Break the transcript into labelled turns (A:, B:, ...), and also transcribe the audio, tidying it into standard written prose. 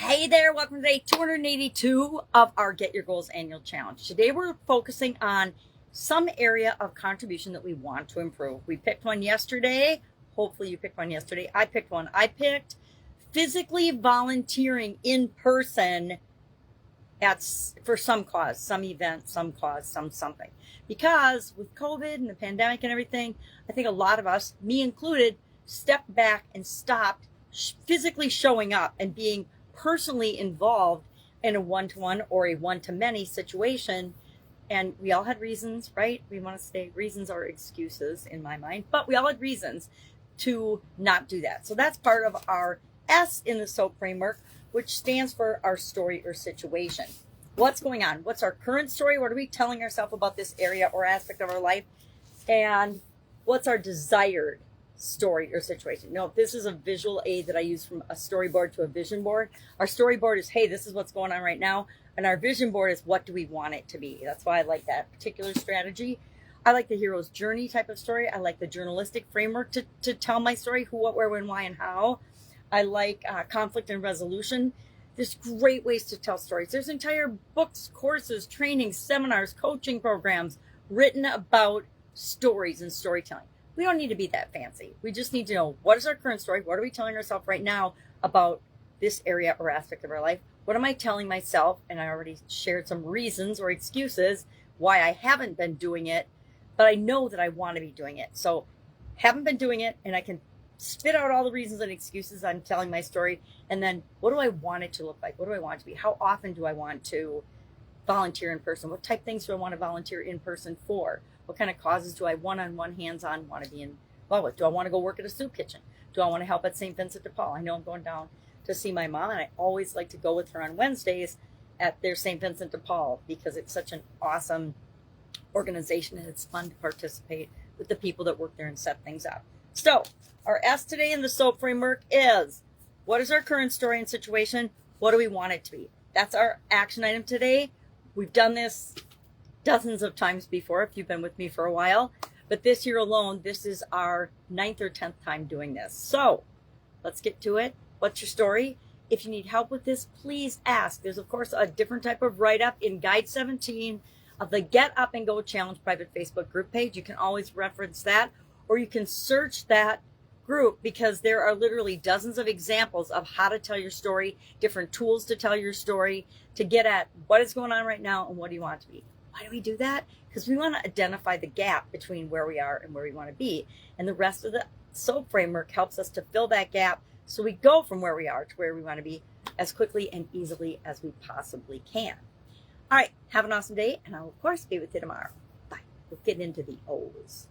A: Hey there, welcome to day 282 of our Get Your Goals annual challenge. Today we're focusing on some area of contribution that we want to improve. We picked one yesterday. Hopefully you picked one yesterday. I picked one. I picked physically volunteering in person for some cause, some event, some cause, some something. Because with COVID and the pandemic and everything, I think a lot of us, me included, stepped back and stopped physically showing up and being personally involved in a one-to-one or a one-to-many situation. And we all had reasons, right? We want to say reasons or excuses in my mind, but we all had reasons to not do that. So that's part of our S in the SOAP framework, which stands for our story or situation. What's going on? What's our current story? What are we telling ourselves about this area or aspect of our life? And what's our desired story or situation? No, this is a visual aid that I use from a storyboard to a vision board. Our storyboard is, hey, this is what's going on right now. And our vision board is, what do we want it to be? That's why I like that particular strategy. I like the hero's journey type of story. I like the journalistic framework to tell my story, who, what, where, when, why, and how. I like conflict and resolution. There's great ways to tell stories. There's entire books, courses, trainings, seminars, coaching programs written about stories and storytelling. We don't need to be that fancy. We just need to know, what is our current story? What are we telling ourselves right now about this area or aspect of our life? What am I telling myself? And I already shared some reasons or excuses why I haven't been doing it, but I know that I want to be doing it. So haven't been doing it, and I can spit out all the reasons and excuses I'm telling my story. And then what do I want it to look like? What do I want it to be? How often do I want to volunteer in person? What type of things do I want to volunteer in person for? What kind of causes do I one-on-one, hands-on want to be involved with? Do I want to go work at a soup kitchen? Do I want to help at St. Vincent de Paul? I know I'm going down to see my mom, and I always like to go with her on Wednesdays at their St. Vincent de Paul because it's such an awesome organization and it's fun to participate with the people that work there and set things up. So our S today in the SOAP framework is, what is our current story and situation? What do we want it to be? That's our action item today. We've done this dozens of times before if you've been with me for a while, but this year alone, this is our 9th or 10th time doing this. So let's get to it. What's your story? If you need help with this, please ask. There's, of course, a different type of write-up in Guide 17 of the Get Up and Go Challenge private Facebook group page. You can always reference that, or you can search that group because there are literally dozens of examples of how to tell your story, different tools to tell your story, to get at what is going on right now and what do you want it to be. Why do we do that? Because we want to identify the gap between where we are and where we want to be. And the rest of the SOAP framework helps us to fill that gap so we go from where we are to where we want to be as quickly and easily as we possibly can. All right, have an awesome day, and I'll, of course, be with you tomorrow. Bye. We'll get into the O's.